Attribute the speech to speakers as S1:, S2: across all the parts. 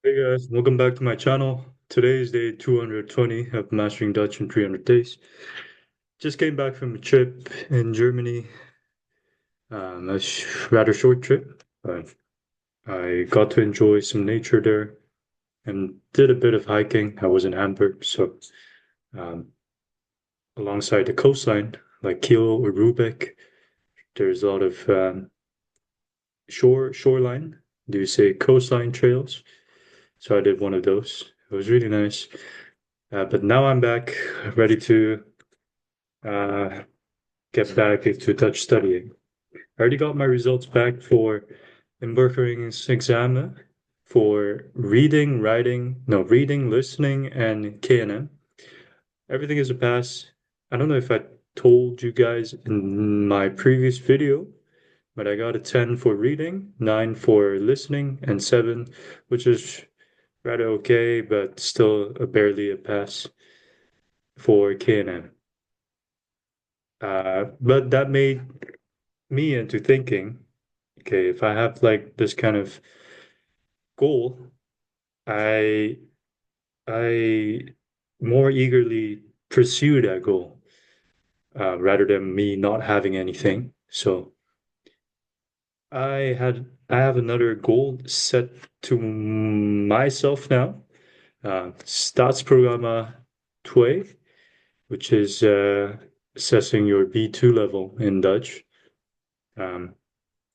S1: Hey guys, welcome back to my channel. Today is day 220 of Mastering Dutch in 300 Days. Just came back from a trip in Germany, rather short trip, but I got to enjoy some nature there and did a bit of hiking. I was in Hamburg, so um, alongside the coastline, like Kiel or Rübeck, there's a lot of shoreline. Do you say coastline trails? So I did one of those. It was really nice. But now I'm back, ready to uh, get back into Dutch studying. I already got my results back for inburgeringsexamen for reading, writing, no, reading, listening, and KNN. Everything is a pass. I don't know if I told you guys in my previous video, but I got a 10 for reading, 9 for listening, and 7, which is rather okay, but still barely a pass for KNN. But that made me into thinking, okay, if I have like this kind of goal, I I more eagerly pursue that goal rather than me not having anything. So I have another goal set to myself now. Staatsprogramma 2, which is assessing your B2 level in Dutch. Um,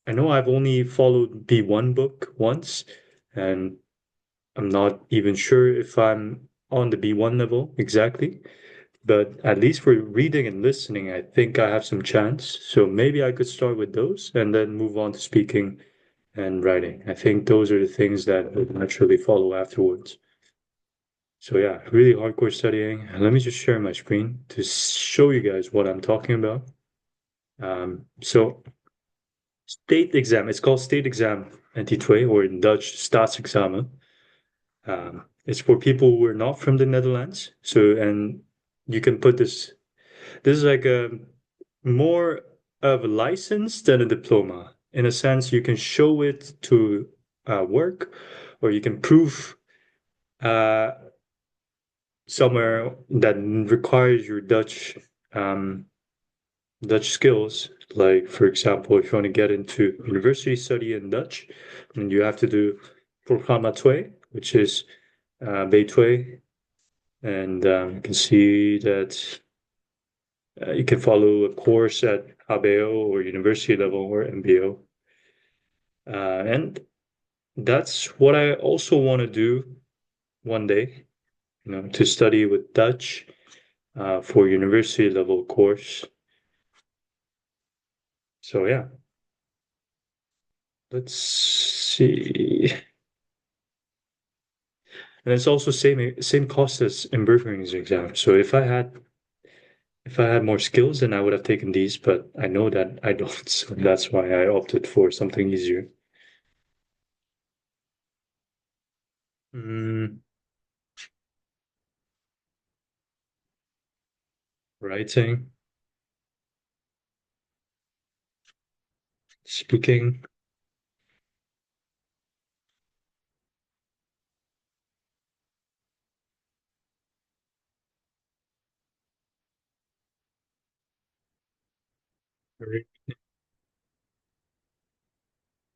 S1: I know I've only followed B1 book once, and I'm not even sure if I'm on the B1 level exactly, but at least for reading and listening, I think I have some chance. So maybe I could start with those and then move on to speaking and writing. I think those are the things that would naturally follow afterwards. So yeah, really hardcore studying. Let me just share my screen to show you guys what I'm talking about. So state exam, it's called state exam anti-twee, or in Dutch staatsexamen. It's for people who are not from the Netherlands. So, and you can put this is like a more of a license than a diploma. In a sense, you can show it to work, or you can prove uh, somewhere that requires your um, Dutch skills. Like, for example, if you want to get into university study in Dutch, then you have to do Programma 2, which is B2, and you can see that you can follow a course at HBO or university level or MBO. And that's what I also want to do one day, to study with Dutch for university level course. So yeah, let's see. And it's also same cost as Inburgering's exam. So if I had more skills, then I would have taken these, but I know that I don't, so that's why I opted for something easier. Mm, writing, speaking.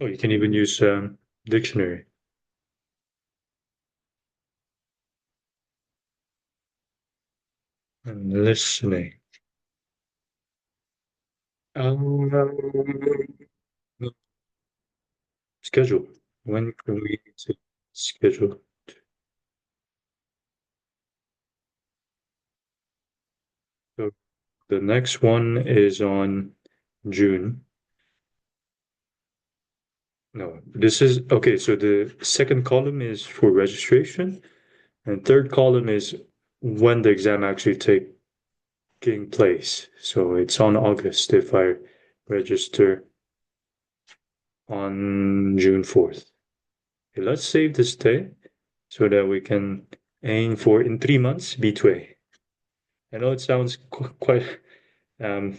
S1: Oh, you can even use dictionary and listening. Um, schedule. When can we schedule? So the next one is on June. No, this is okay. So the second column is for registration, and third column is when the exam actually taking place. So it's on August if I register on June 4th. Okay, let's save this day so that we can aim for in 3 months B2A. I know it sounds quite um,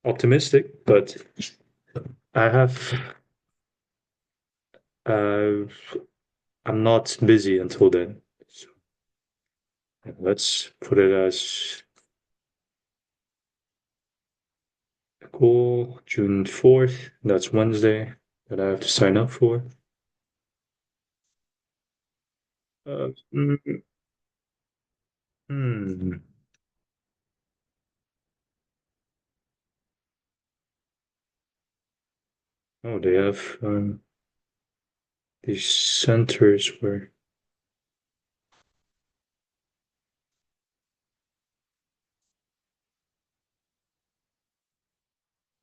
S1: optimistic, but I have uh, I'm not busy until then. So yeah, let's put it as cool. June 4th. That's Wednesday that I have to sign up for. Uh, mm, hmm. Oh, they have these centers where.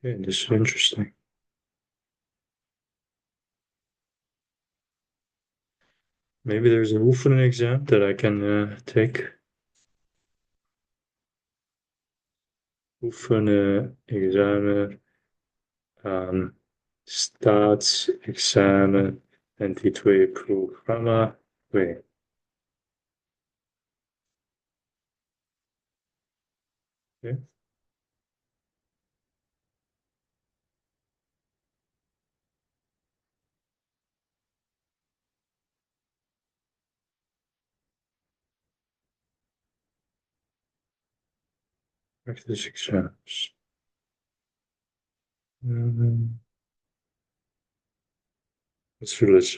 S1: Yeah, this is interesting. Maybe there's a Oefenen exam that I can take. Oefenen examen, um, staatsexamen en die twee programma. Wait, yeah, practice exams. Um, let's do this.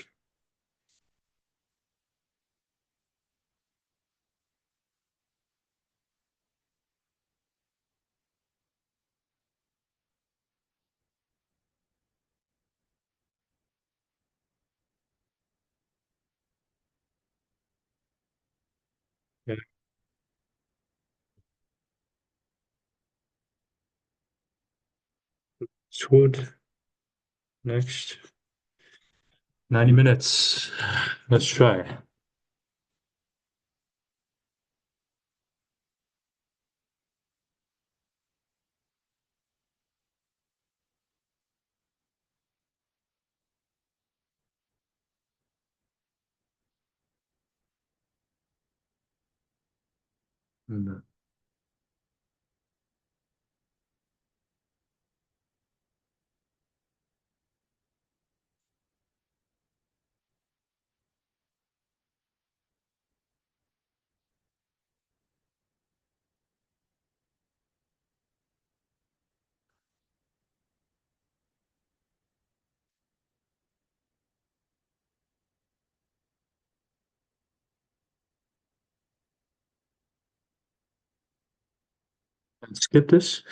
S1: Yeah, it's good. Next, 90 minutes. Let's try. Mm. Let's skip this.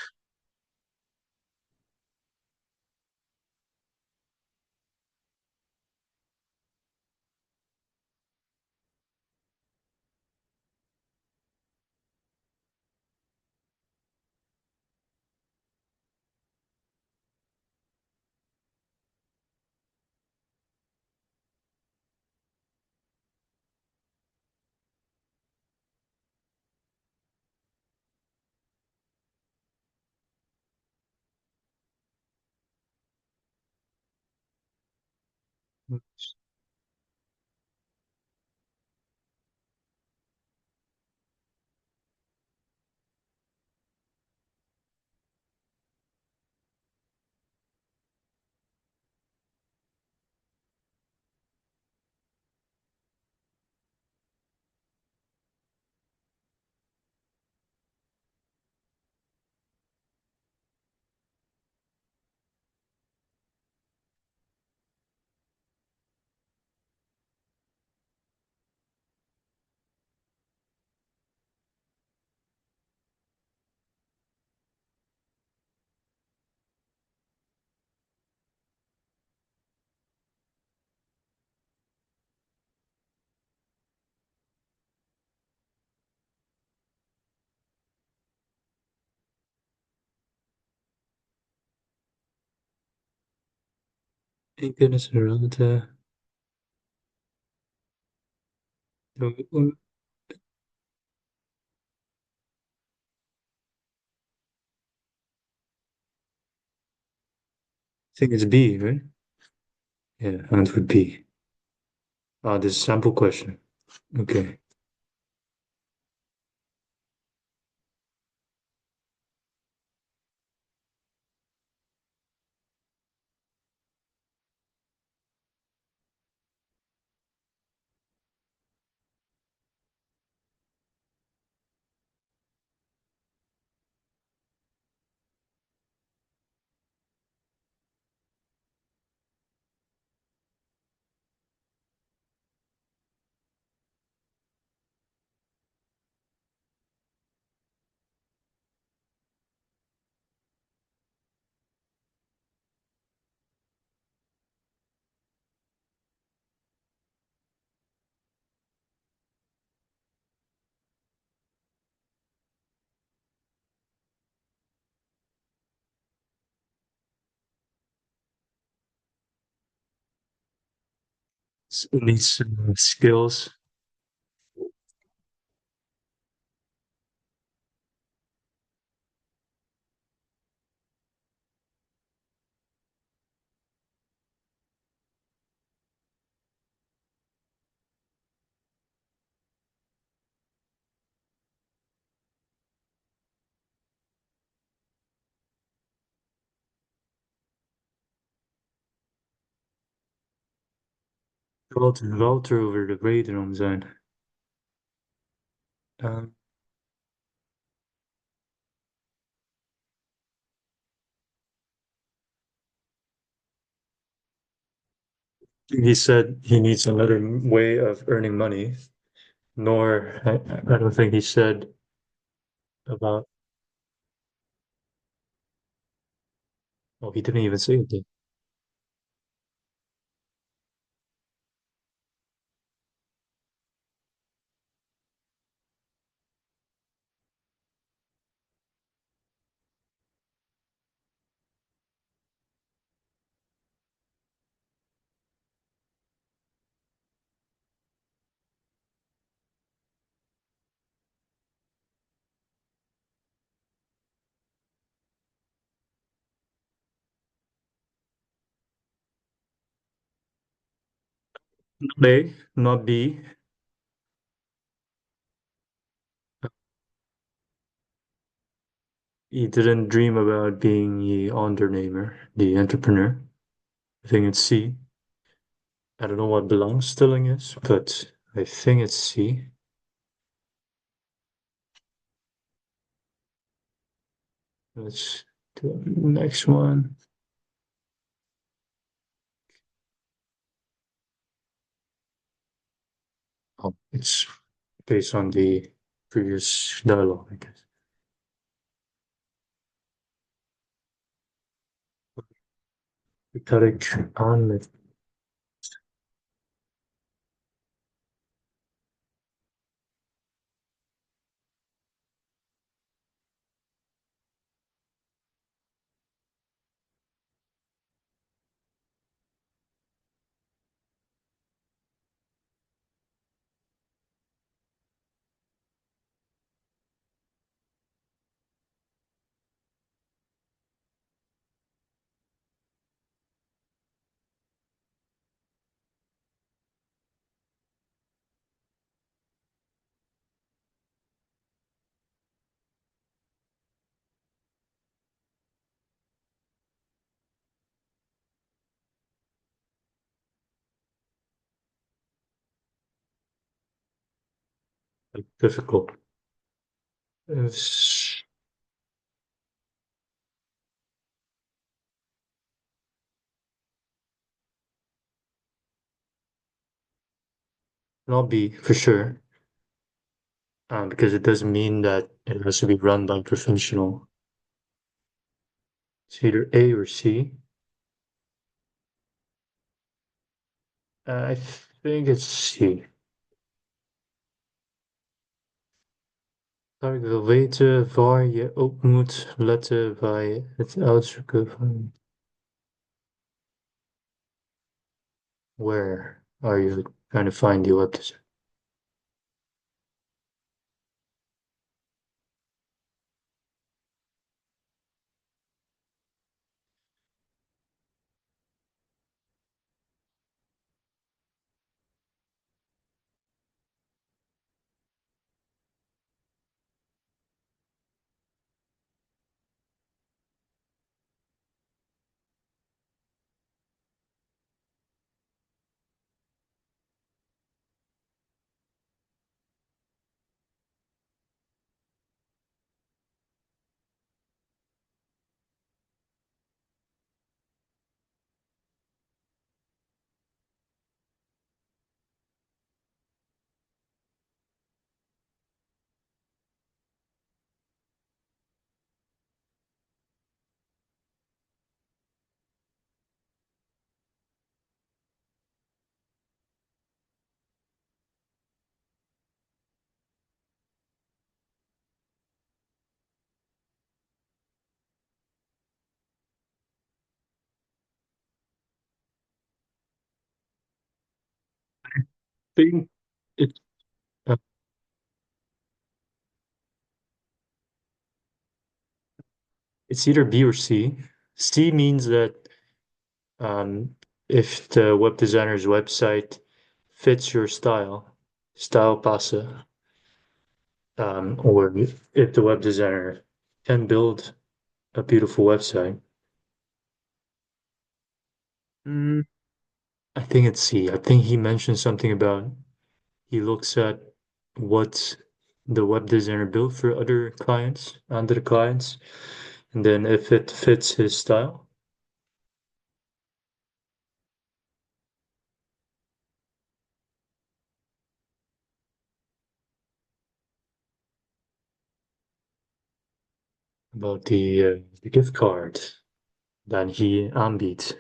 S1: Thank goodness around I think it's B, right? Yeah, answer B. Ah, this sample question. Okay. It needs skills. Walter over de wederom zijn. Um, he said he needs another way of earning money. Nor, I don't think he said about. Oh, he didn't even say it. Not A, not B. He didn't dream about being the undernamer, the entrepreneur. I think it's C. I don't know what belongs Stilling is, but I think it's C. Let's do the next one. Oh, it's based on the previous dialogue, I guess. Rhetoric on like difficult. It's not B for sure, because it doesn't mean that it has to be run by a professional. It's either A or C. I think it's C. Zou ik wil weten waar je op moet letten bij het uitzoeken van where are you trying to find the website? think it, uh, it's either B or C. C means that if the web designer's website fits your style passa, or if the web designer can build a beautiful website. Mm, I think it's C. I think he mentioned something about he looks at what the web designer built for other clients, under clients, and then if it fits his style. About the gift card that he aanbiedt.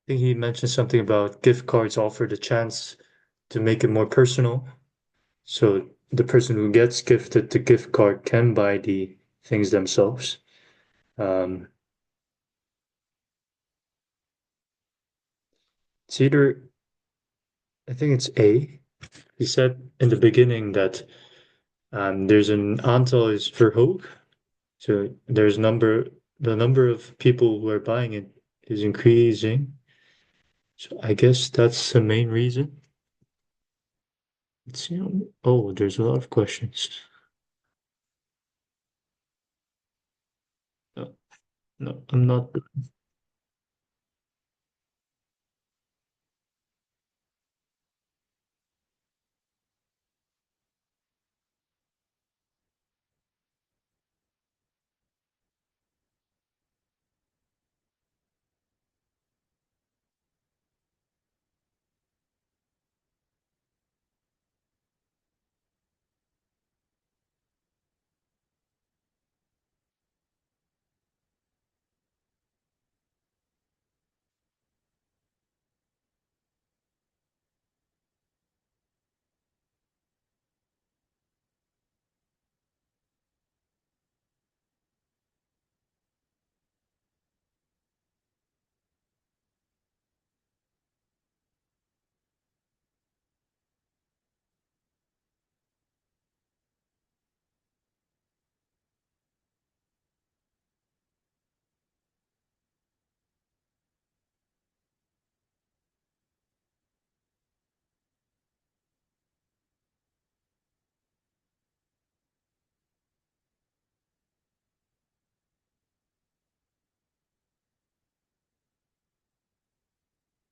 S1: I think he mentioned something about gift cards offer the chance to make it more personal. So the person who gets gifted the gift card can buy the things themselves. Um, it's either, I think it's A. He said in the beginning that there's an aantal is verhoogd. So the number of people who are buying it is increasing. So I guess that's the main reason. It's, oh, there's a lot of questions. No, no, I'm not.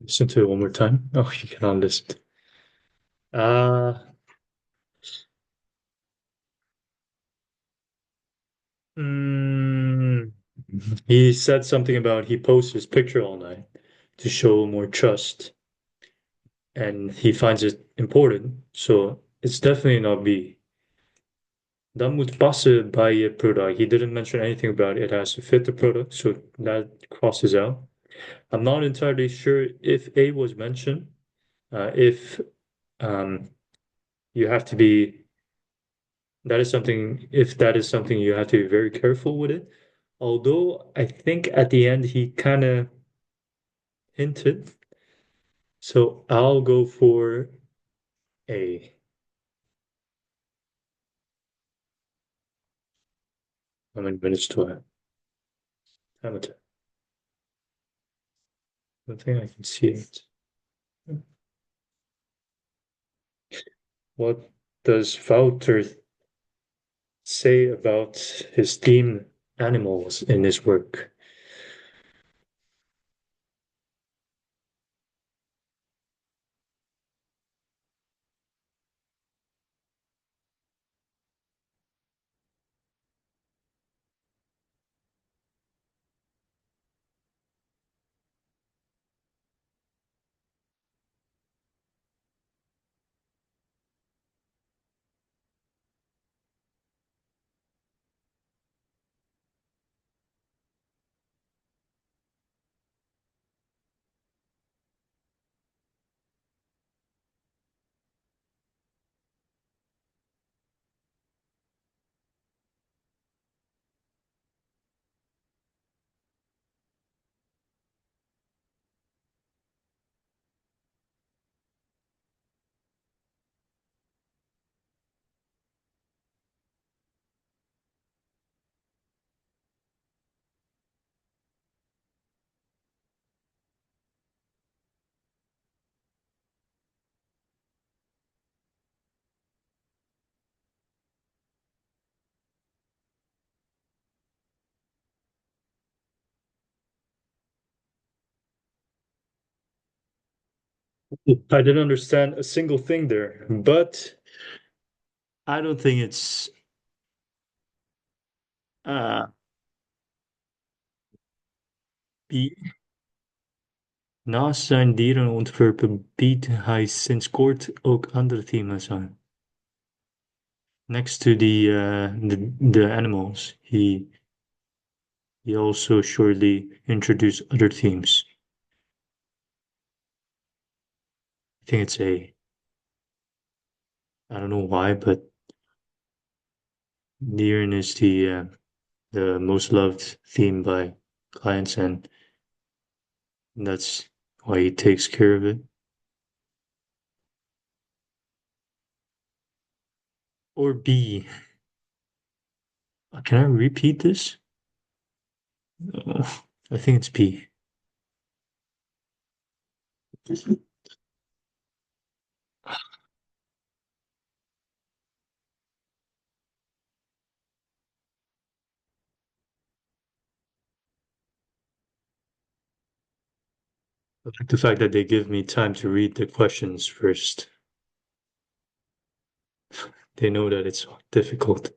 S1: Listen to it one more time. Oh, you cannot listen. Uh, mm, he said something about he posts his picture all night to show more trust, and he finds it important. So it's definitely not B. Dat moet passen bij je product. He didn't mention anything about it has to fit the product, so that crosses out. I'm not entirely sure if A was mentioned. If you have to be that is something if that is something you have to be very careful with it. Although I think at the end he kind of hinted. So I'll go for A. How many minutes do I have? I don't think I can see it. What does Wouter say about his theme animals in his work? I didn't understand a single thing there, but I don't think it's uh wie naast zijn dierenontwerpen biedt hij sinds kort ook andere thema's aan. Next to the animals, he also shortly introduced other themes. I think it's A. I don't know why, but Nieren is the most loved theme by clients, and that's why he takes care of it. Or B. Can I repeat this? I think it's B. I like the fact that they give me time to read the questions first. They know that it's difficult.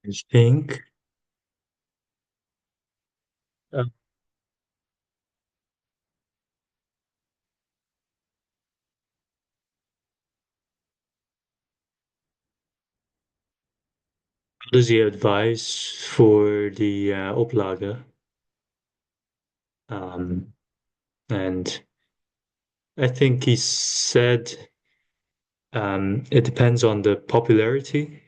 S1: I think. Uh, what does he advise for the Oplaga? Um, and I think he said it depends on the popularity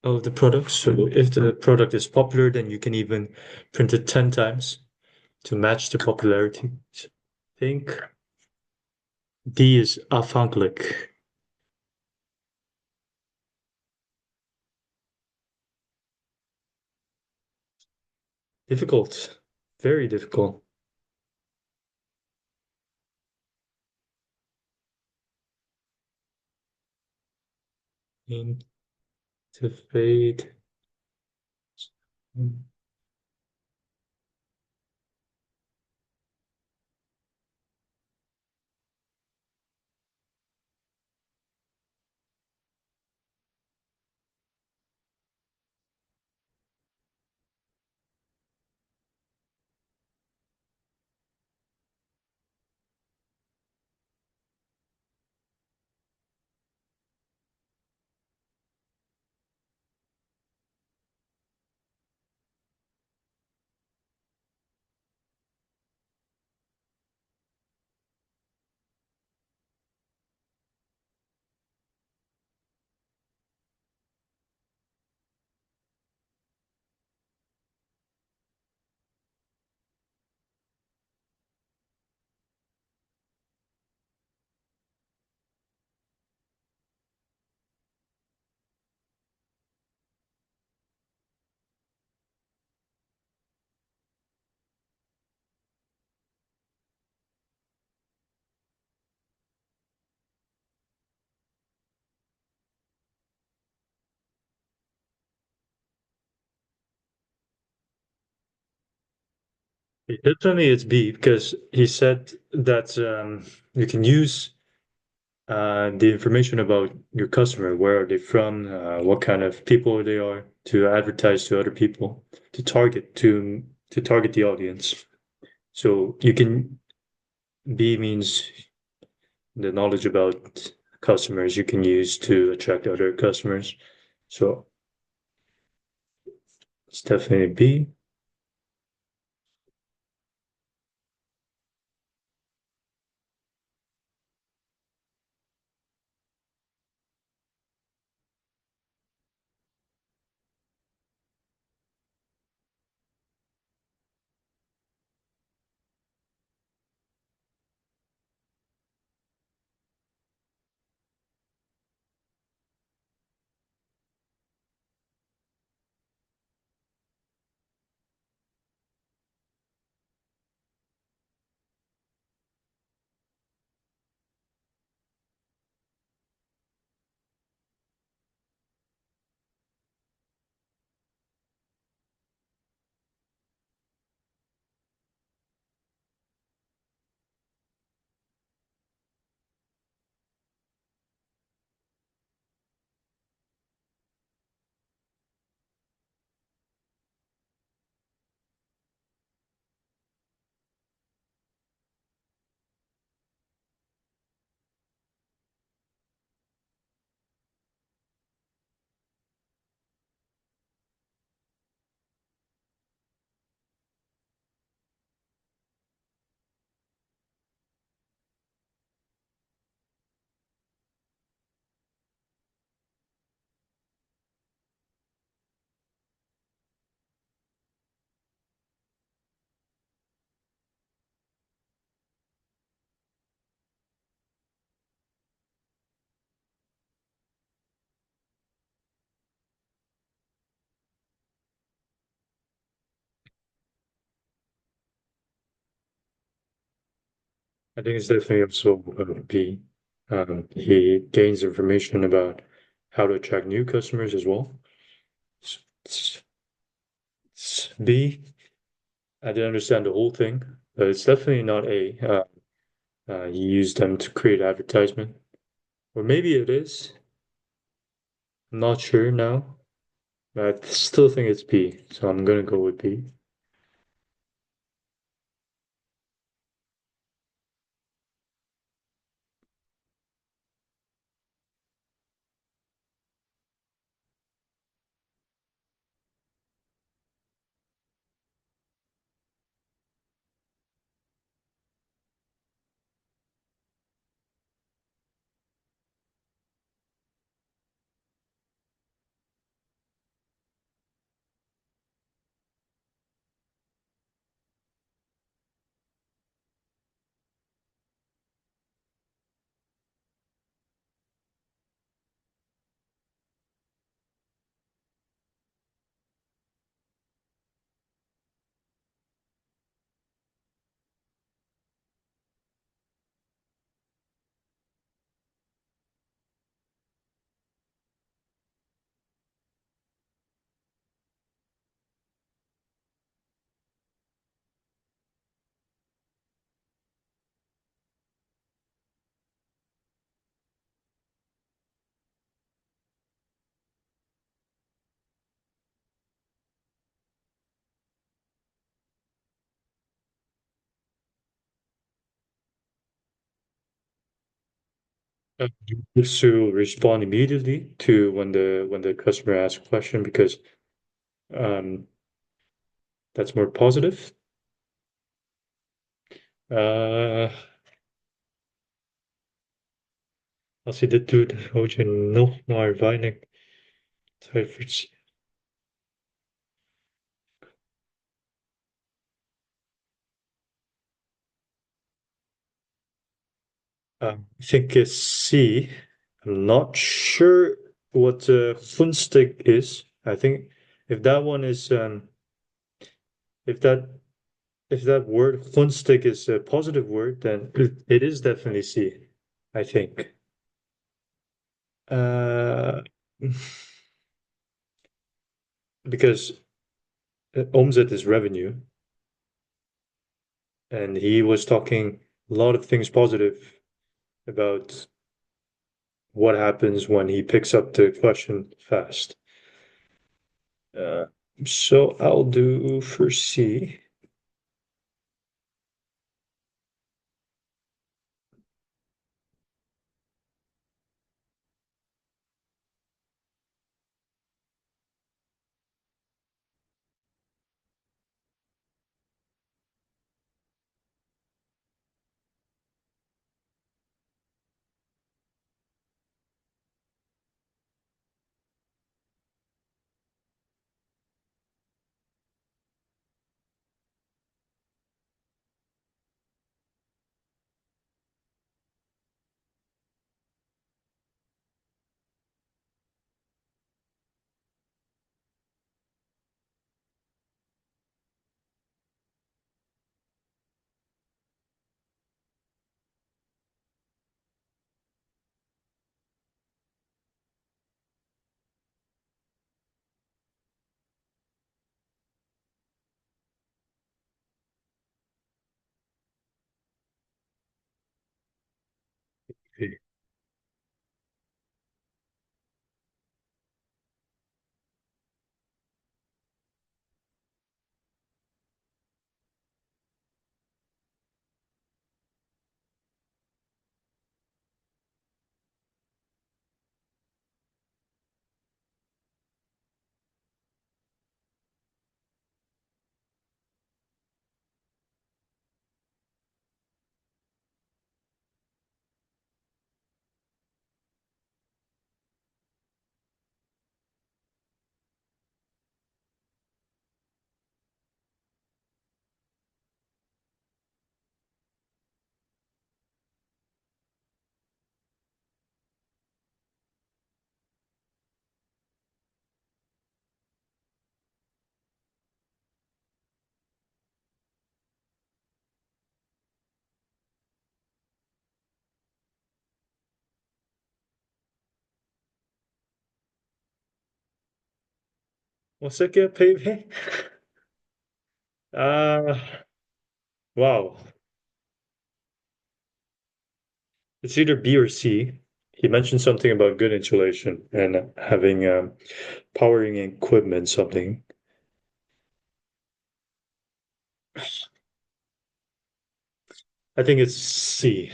S1: of the product. So if the product is popular, then you can even print it 10 times to match the popularity. So I think D is afhankelijk. Difficult. Very difficult. Intivate. Definitely it's B because he said that you can use the information about your customer, where are they from, what kind of people they are, to advertise to other people, to target the audience. So you can B means the knowledge about customers you can use to attract other customers. So it's definitely B. I think it's definitely also B. He gains information about how to attract new customers as well. It's, it's B. I didn't understand the whole thing, but it's definitely not A. You use them to create advertisement, or maybe it is. I'm not sure now, but I still think it's B. So I'm gonna go with B. Just to respond immediately to when the customer asks a question because um, that's more positive. Uh, Als je dit doet, houd je nog maar weinig tijd voor. I think it's C. I'm not sure what Funstick is. I think if that one is if that if that word Funstick is a positive word, then it is definitely C, I think. Uh, because omzet is revenue. and he was talking a lot of things positive about what happens when he picks up the question fast. Uh, so I'll do for C. What's that get baby? Uh, wow. It's either B or C. He mentioned something about good insulation and having powering equipment, something. I think it's C.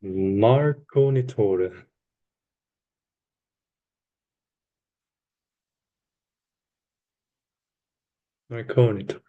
S1: Marconitore. Marconitore.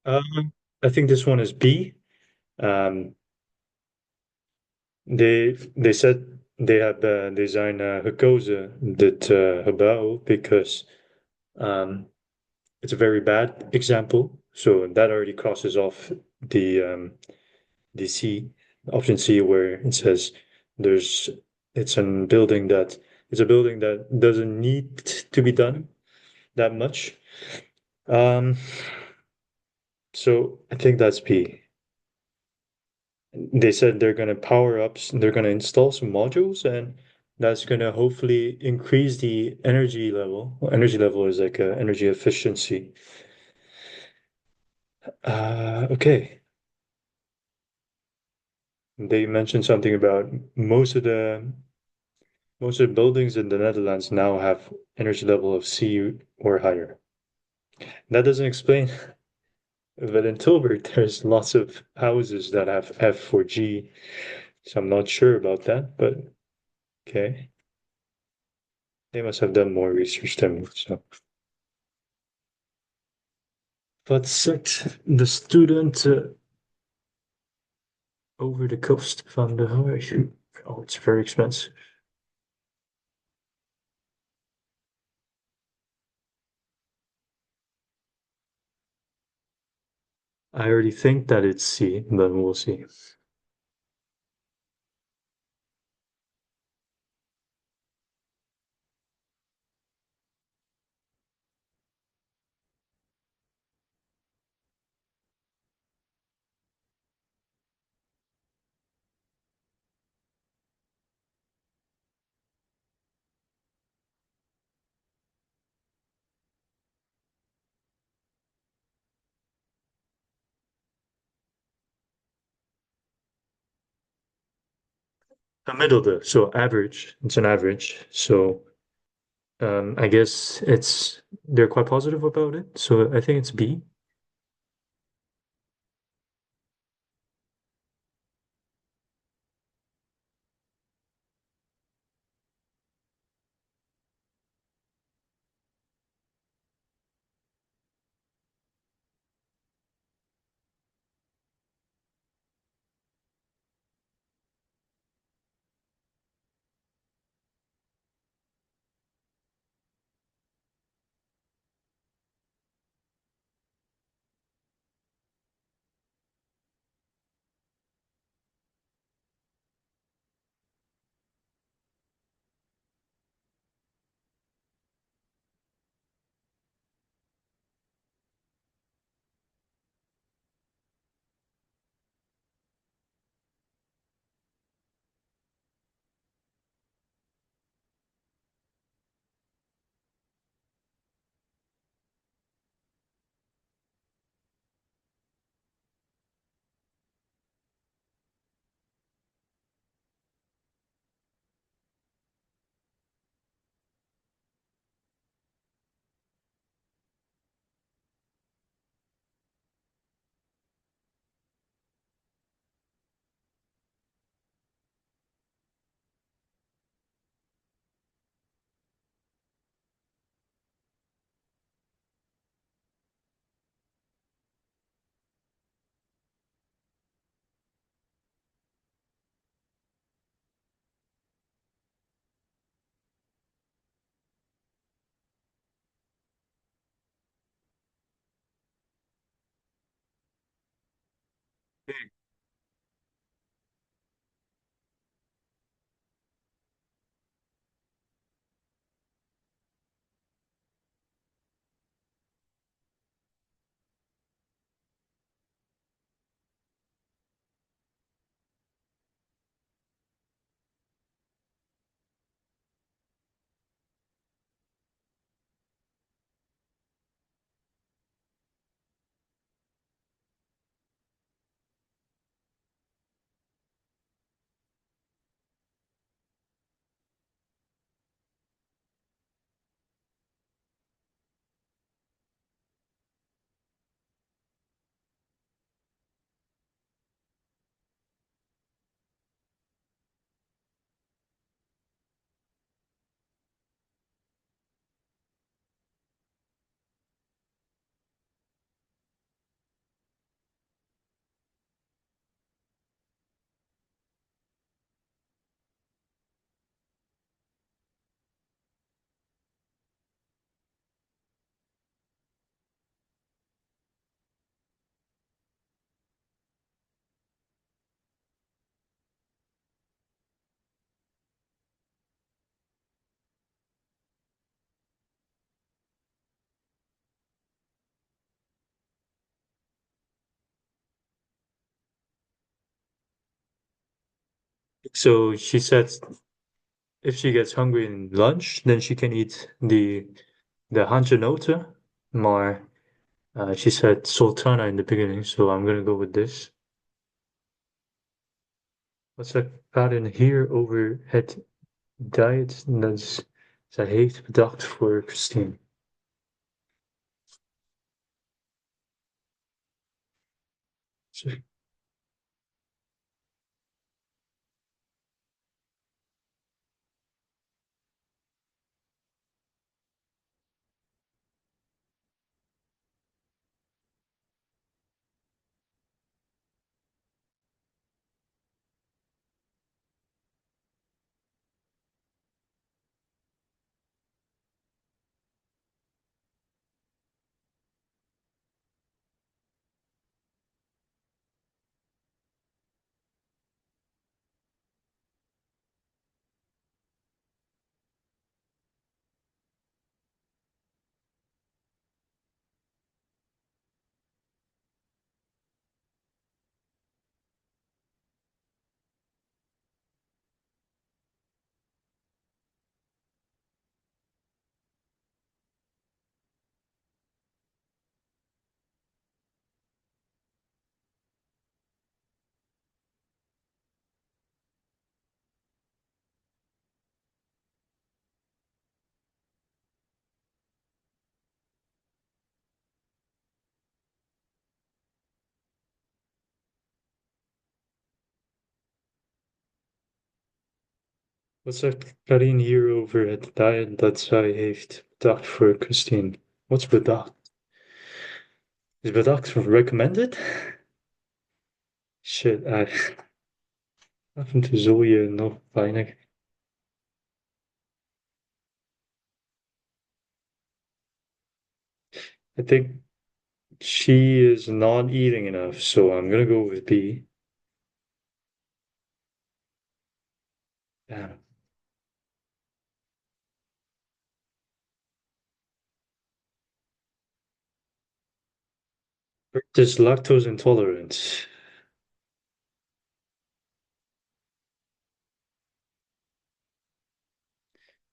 S1: I think this one is B. Um, they said they had designed gekozen, dit gebouw, because um, it's a very bad example. So that already crosses off the C, option C, where it says there's it's a building that it's a building that doesn't need to be done that much. Um, so I think that's B. They said they're going to power up, they're going to install some modules, and that's going to hopefully increase the energy level. Well, energy level is like energy efficiency. Okay. They mentioned something about most of the buildings in the Netherlands now have energy level of C or higher. That doesn't explain. But in Tilburg, there's lots of houses that have F for G, so I'm not sure about that, but okay. They must have done more research than me, so. But six, the student over the coast van de Hoorn. Oh, it's very expensive. I already think that it's C, but we'll see. Gemiddelde, so average. It's an average. So I guess it's they're quite positive about it. So I think it's B. So she said if she gets hungry in lunch, then she can eat the Hanjenote. Maar she said Sultana in the beginning, so I'm gonna go with this. Wat ze hadden hier over het diet dat zij heeft bedacht voor Christine. Wat zegt Karin hier over het diet dat zij heeft bedacht voor Christine? Wat is bedacht? Is bedacht recommended? Shit, af en toe zul je nog weinig. I think she is not eating enough, so I'm gonna go with B. Damn. There's lactose intolerance.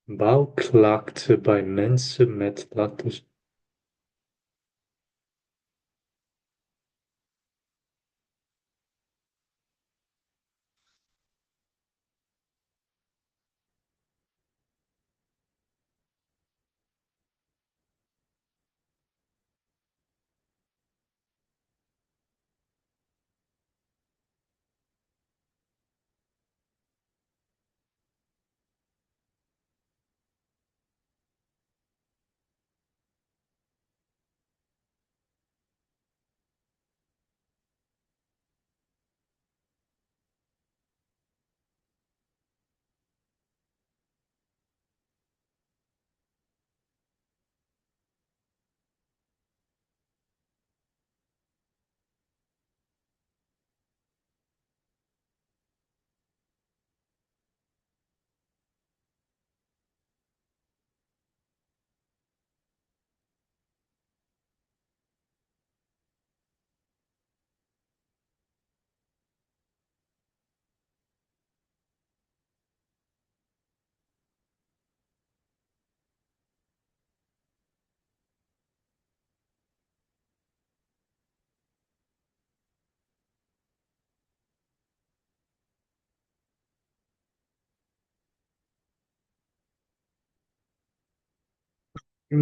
S1: Bouwklachten bij mensen met lactose.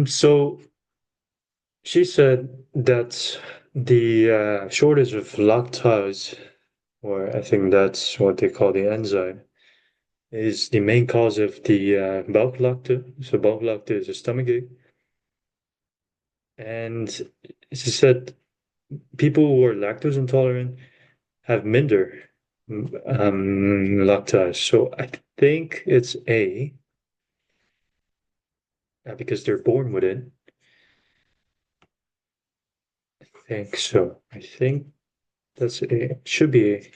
S1: So she said that the shortage of lactose, or I think that's what they call the enzyme, is the main cause of the buiklakte. So buiklakte is a stomachache. And she said people who are lactose intolerant have minder lactose. So I think it's A, because they're born with it. I think so. I think that's A. It should be A.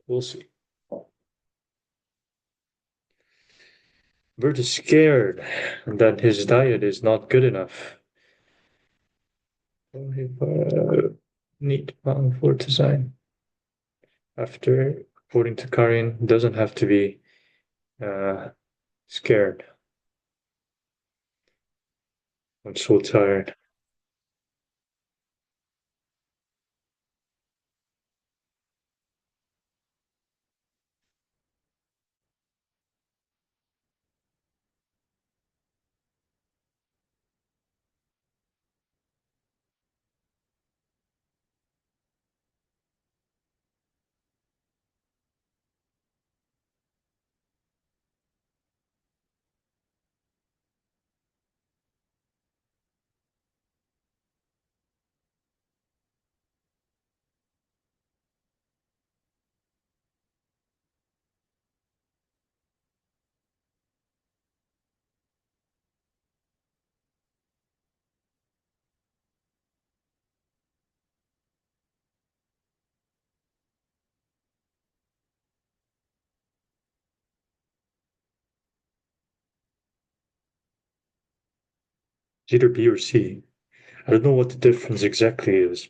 S1: We'll see. Bert is scared that his diet is not good enough. Need for design. After, according to Karin, doesn't have to be scared. I'm so tired. It's either B or C. I don't know what the difference exactly is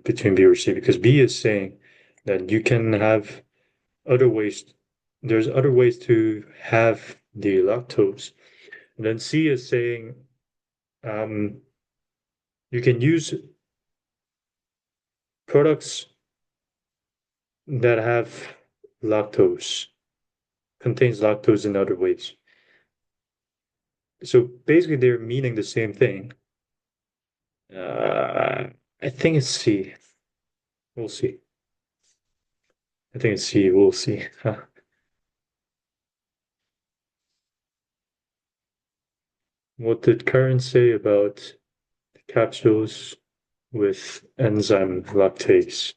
S1: between B or C because B is saying that you can have other ways, there's other ways to have the lactose. And then C is saying um, you can use products that have lactose, contains lactose in other ways. So basically, they're meaning the same thing. I think it's C. We'll see. I think it's C. We'll see. What did Karen say about capsules with enzyme lactase?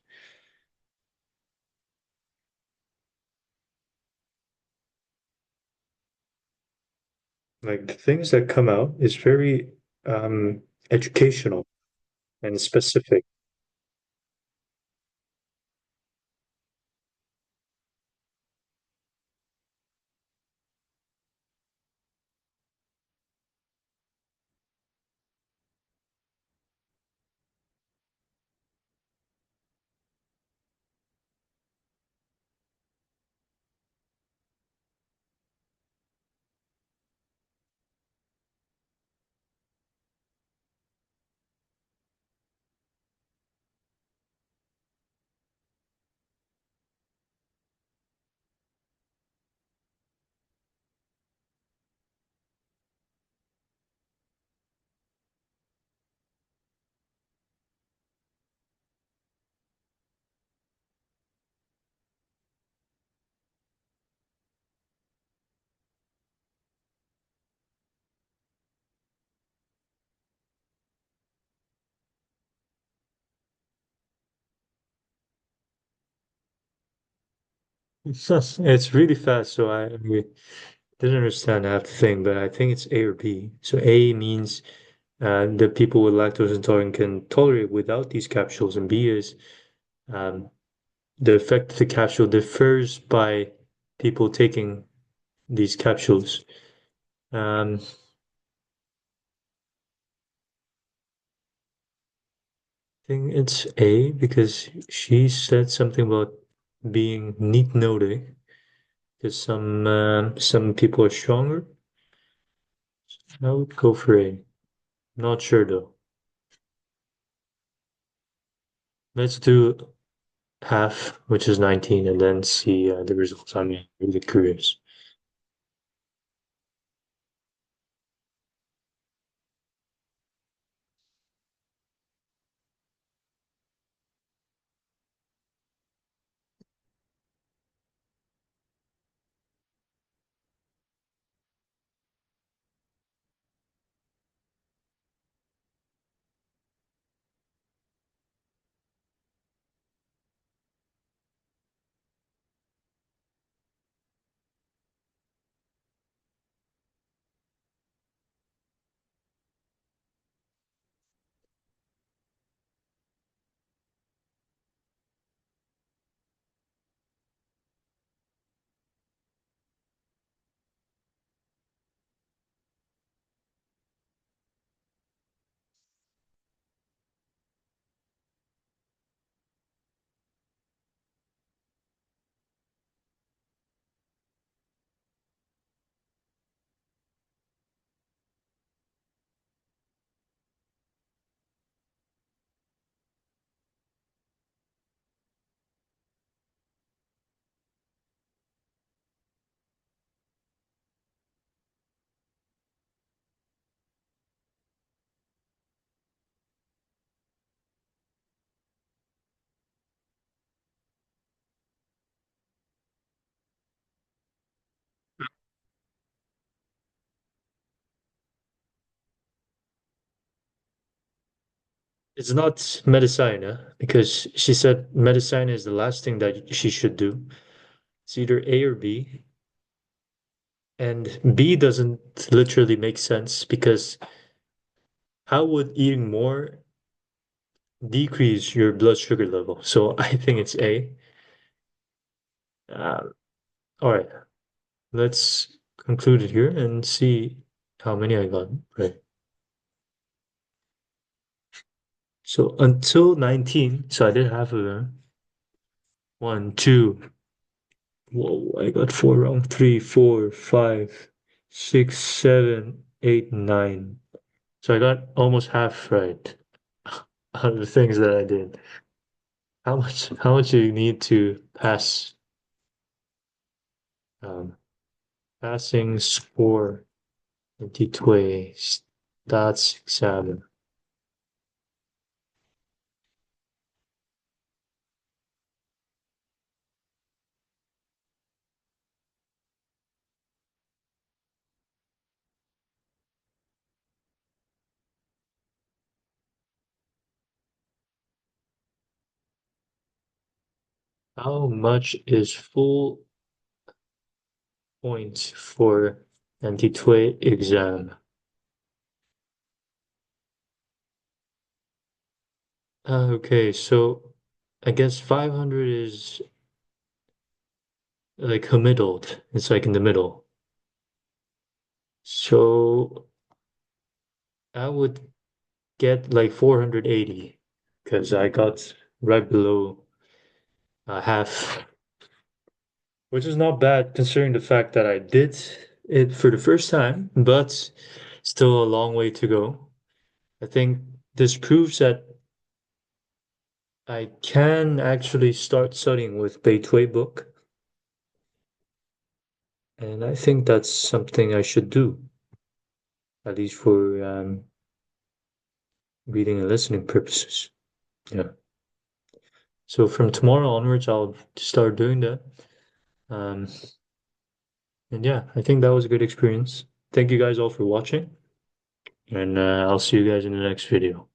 S1: Like the things that come out is very educational and specific. It's really fast, so I didn't understand half the thing, but I think it's A or B. So A means the people with lactose intolerant can tolerate without these capsules, and B is um, the effect of the capsule differs by people taking these capsules. I think it's A because she said something about being neat noted because some people are stronger. I would go for A. Not sure though. Let's do half, which is 19, and then see the results. I'm really curious. It's not Medicina because she said Medicina is the last thing that she should do. It's either A or B, and B doesn't literally make sense because how would eating more decrease your blood sugar level? So I think it's A. Uh, all right, let's conclude it here and see how many I got. Right. So until 19, so I did half of them. One, two. Whoa, I got four wrong. Three, four, five, six, seven, eight, nine. So I got almost half right out of the things that I did. How much do you need to pass um passing score into stats exam? How much is full points for NT2 exam? Okay, so I guess 500 is like a middle. It's like in the middle. So I would get like 480 because I got right below half, which is not bad considering the fact that I did it for the first time, but still a long way to go. I think this proves that I can actually start studying with Beitwei book, and I think that's something I should do, at least for reading and listening purposes. Yeah. So from tomorrow onwards, I'll start doing that. Um, and yeah, I think that was a good experience. Thank you guys all for watching, and I'll see you guys in the next video.